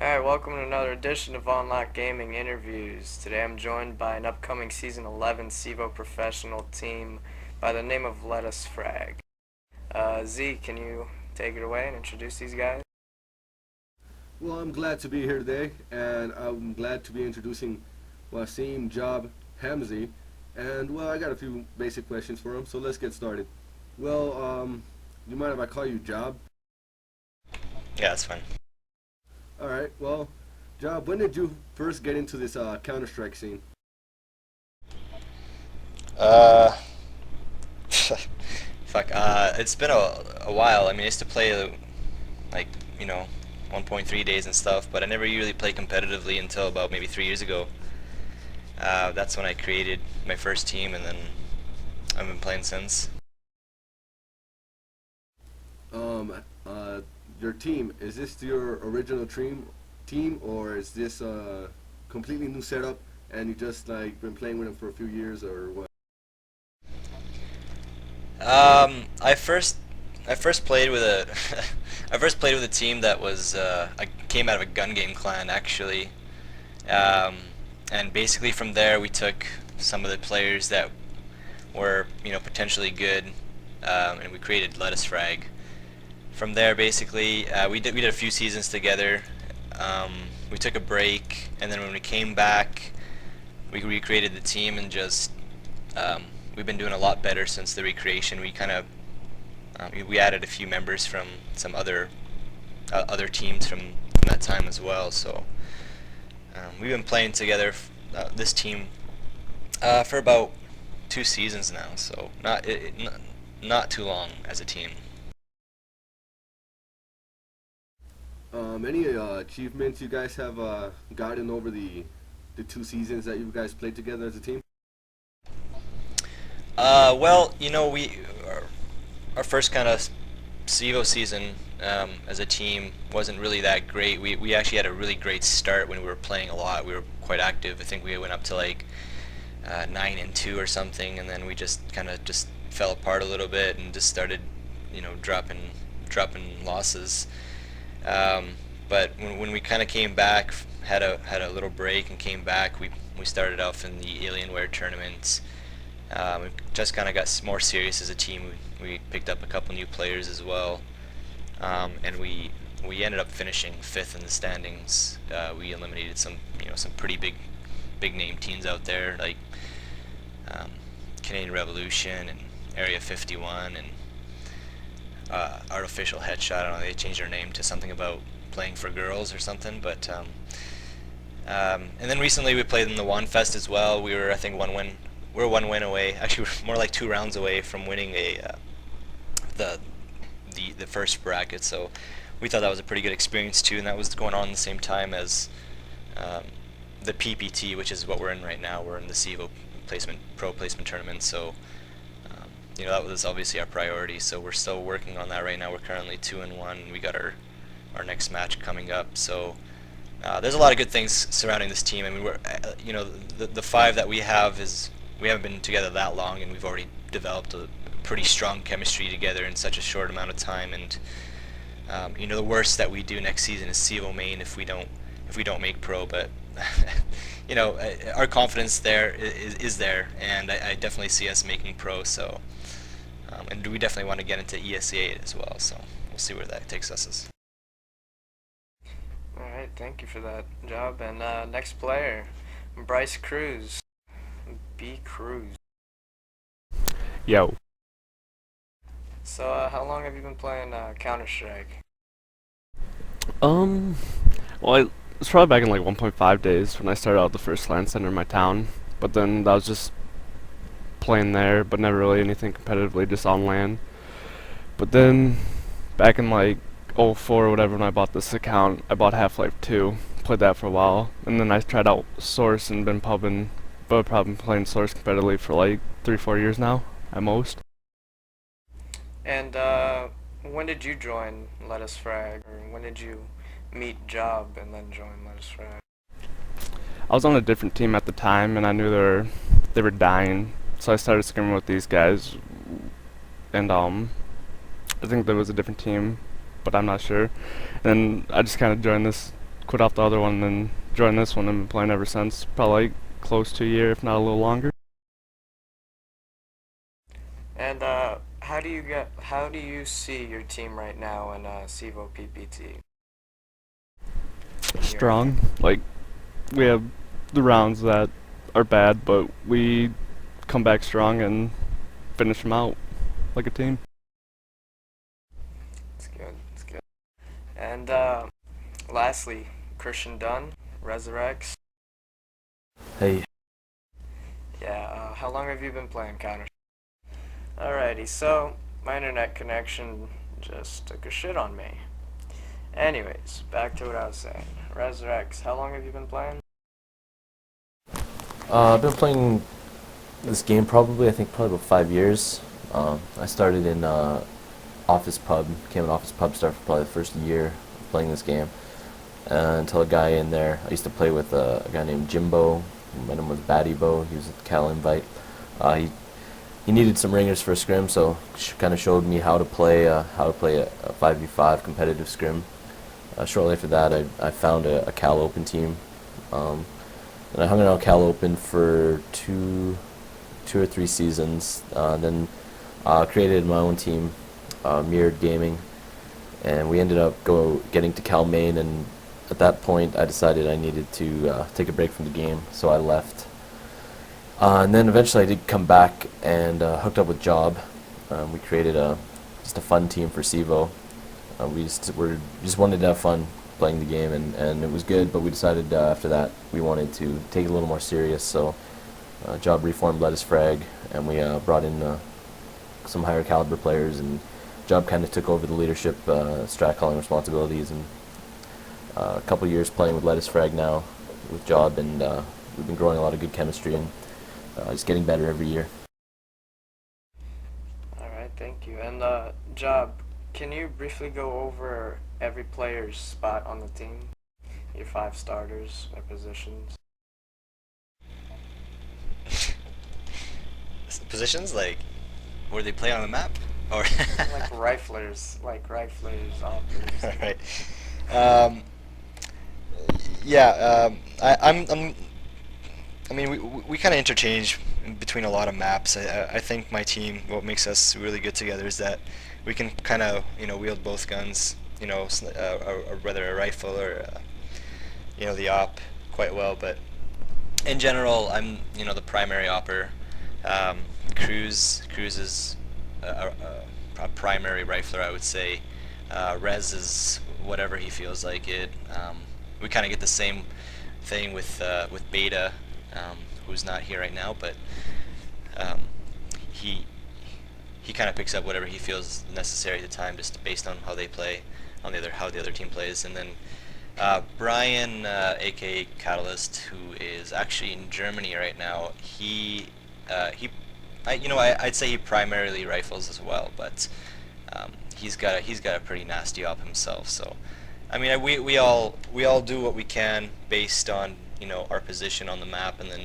Alright, welcome to another edition of onLockGaming interviews. Today I'm joined by an upcoming Season 11 CEVO Professional team by the name of Lettuce Frag. Z, can you take it away and introduce these guys? Well, I'm glad to be here today, and I'm glad to be introducing Wasim Job Hamzi. And well, I got a few basic questions for him, so let's get started. Well, you mind if I call you Job? Yeah, that's fine. All right. Well, Job, when did you first get into this Counter Strike scene? Uh, fuck. It's been a while. I mean, I used to play like you know 1.3 days and stuff, but I never really played competitively until about maybe 3 years ago. That's when I created my first team, and then I've been playing since. Um, uh, your team, is this your original team, or is this a completely new setup, and you just like been playing with them for a few years, or what? I first played with a I first played with a team that was I came out of a gun game clan actually. Um, and basically from there we took some of the players that were potentially good, and we created Lettuce Frag. From there, basically, we did a few seasons together. Um, we took a break, and then when we came back, we recreated the team and just we've been doing a lot better since the recreation. We kind of we added a few members from some other teams from that time as well. So we've been playing together, this team, for about 2 seasons now. So not too long as a team. Any achievements you guys have gotten over the 2 seasons that you guys played together as a team? Well, our first kind of CEVO season, as a team wasn't really that great. We actually had a really great start when we were playing a lot. We were quite active. I think we went up to like 9-2 or something, and then we just kind of just fell apart a little bit and just started, dropping losses. But when we kind of came back, had a little break and came back, we started off in the Alienware tournament. We just kind of got more serious as a team. We picked up a couple new players as well, and we ended up finishing fifth in the standings. We eliminated some pretty big name teams out there like um, Canadian Revolution and Area 51 and Artificial Headshot. I don't know, they changed their name to something about playing for girls or something. But and then recently we played in the One Fest as well. We were, I think, we're 1 win away. Actually, we're more like 2 rounds away from winning the the first bracket. So we thought that was a pretty good experience too, and that was going on at the same time as um, the PPT, which is what we're in right now. We're in the CEVO Pro Placement tournament. So that was obviously our priority. So we're still working on that right now. We're currently 2-1. We got our next match coming up. So there's a lot of good things surrounding this team. I mean, the five that we have is we haven't been together that long, and we've already developed a pretty strong chemistry together in such a short amount of time. And the worst that we do next season is CEVO main if we don't make pro. But our confidence there is there, and I definitely see us making pro. So and we definitely want to get into ESEA as well. So we'll see where that takes us. Alright, thank you for that, Job. And next player, Bryce Cruz. B. Cruz. Yo. So, how long have you been playing Counter Strike? Um, well, it's probably back in like 1.5 days when I started out the first LAN center in my town. But then that was just playing there, but never really anything competitively, just on LAN. But then back in like '04 or whatever, when I bought this account, I bought Half-Life 2, played that for a while, and then I tried out Source and been pubbing, but probably been playing Source competitively for like 3-4 years now, at most. And when did you join Lettuce Frag? Or when did you meet Job and then join Lettuce Frag? I was on a different team at the time, and I knew they were dying, so I started scrimming with these guys, and I think there was a different team, but I'm not sure. And I just kind of joined this quit off the other one and then joined this one and been playing ever since. Probably close to a year, if not a little longer. And how do you see your team right now in CEVO PPT? Strong. Like, we have the rounds that are bad, but we come back strong and finish them out like a team. It's good. It's good. And lastly, Christian Dunn, Resurrects. Hey, Yeah. How long have you been playing Counter? Alrighty. So my internet connection just took a shit on me. Anyways, back to what I was saying. Resurrects. How long have you been playing? I've been playing this game probably about 5 years. I started in Office Pub, became an Office Pub star for probably the first year of playing this game. Until a guy in there, I used to play with a guy named Jimbo, who met him with Batty Bo, he was at the Cal Invite. He needed some ringers for a scrim, so kind of showed me how to play a 5v5 competitive scrim. Shortly after that, I found a Cal Open team, and I hung around Cal Open for two or three seasons. Then created my own team, Mirrored Gaming, and we ended up getting to Cal Main. And at that point, I decided I needed to take a break from the game, so I left. And then eventually, I did come back and hooked up with Job. We created just a fun team for CEVO. We just wanted to have fun playing the game, and it was good, but we decided after that we wanted to take it a little more serious, so Job reformed Lettuce Frag, and we brought in some higher caliber players, and Job kind of took over the leadership strat calling responsibilities, and a couple years playing with Lettuce Frag now with Job, and we've been growing a lot of good chemistry and just getting better every year. Alright, thank you. And Job, can you briefly go over every player's spot on the team? Your 5 starters, their positions? Positions, like where they play on the map, or Like riflers, offers. all right. I mean, we kind of interchange between a lot of maps. I think my team, what makes us really good together is that we can kind of, wield both guns, or whether a rifle or, the op quite well. But in general, I'm, the primary opper. Cruz is a primary rifler, I would say. Rez is whatever he feels like it. We kind of get the same thing with Beta, who's not here right now, but he kind of picks up whatever he feels necessary at the time, just based on how they play, how the other team plays. And then Brian, aka Catalyst, who is actually in Germany right now, I'd say he primarily rifles as well, but he's got a pretty nasty op himself. So, I mean, we all do what we can based on our position on the map, and then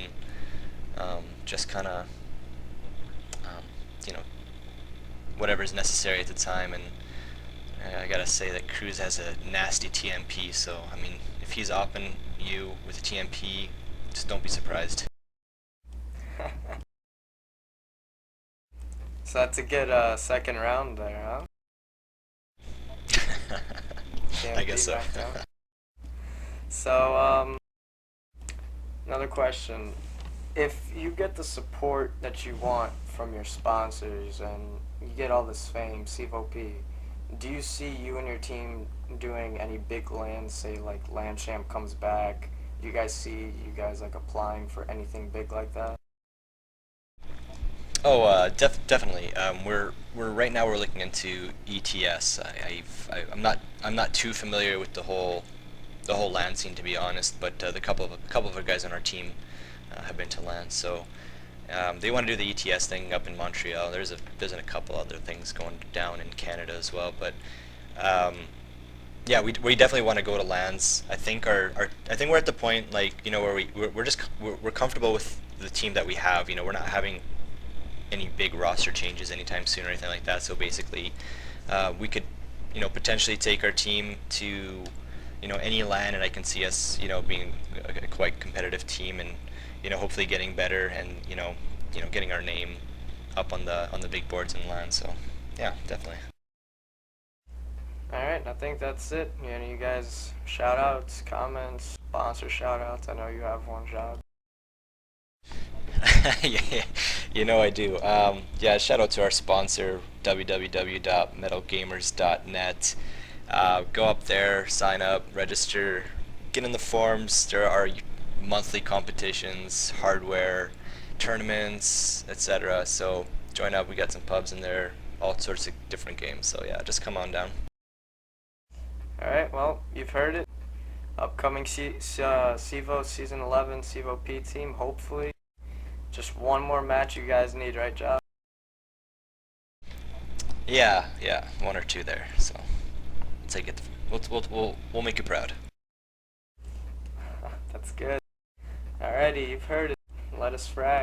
just kind of whatever's necessary at the time. And I gotta say that Cruz has a nasty TMP, so I mean, if he's opping you with a TMP, just don't be surprised. So that's a good second round there, huh? I guess so. So, another question. If you get the support that you want from your sponsors and you get all this fame, CEVOP, do you see you and your team doing any big lands, say like Land Champ comes back? Do you guys see you guys like applying for anything big like that? Oh, definitely. We're right now we're looking into ETS. I'm not too familiar with the whole LAN scene, to be honest, but the couple of our guys on our team have been to LAN, so they want to do the ETS thing up in Montreal. There's a couple other things going down in Canada as well, but yeah, we definitely want to go to LANs. I think I think we're at the point, like, where we're comfortable with the team that we have. We're not having any big roster changes anytime soon or anything like that. So basically, we could, potentially take our team to any LAN, and I can see us, being a quite competitive team, and hopefully getting better, and getting our name up on the big boards in LAN. So yeah, definitely. Alright, I think that's it. Any of you guys shout outs, comments, sponsor shout outs? I know you have one job. Yeah, I do. Yeah, shout out to our sponsor, www.metalgamers.net. Go up there, sign up, register, get in the forums. There are monthly competitions, hardware, tournaments, etc. So join up. We got some pubs in there, all sorts of different games. So yeah, just come on down. Alright, well, you've heard it. Upcoming CEVO Season 11 CEVO P team, hopefully. Just one more match you guys need, right, Josh? Yeah, one or two there. So take it. We'll make you proud. That's good. Alrighty, you've heard it. Lettuce Frag.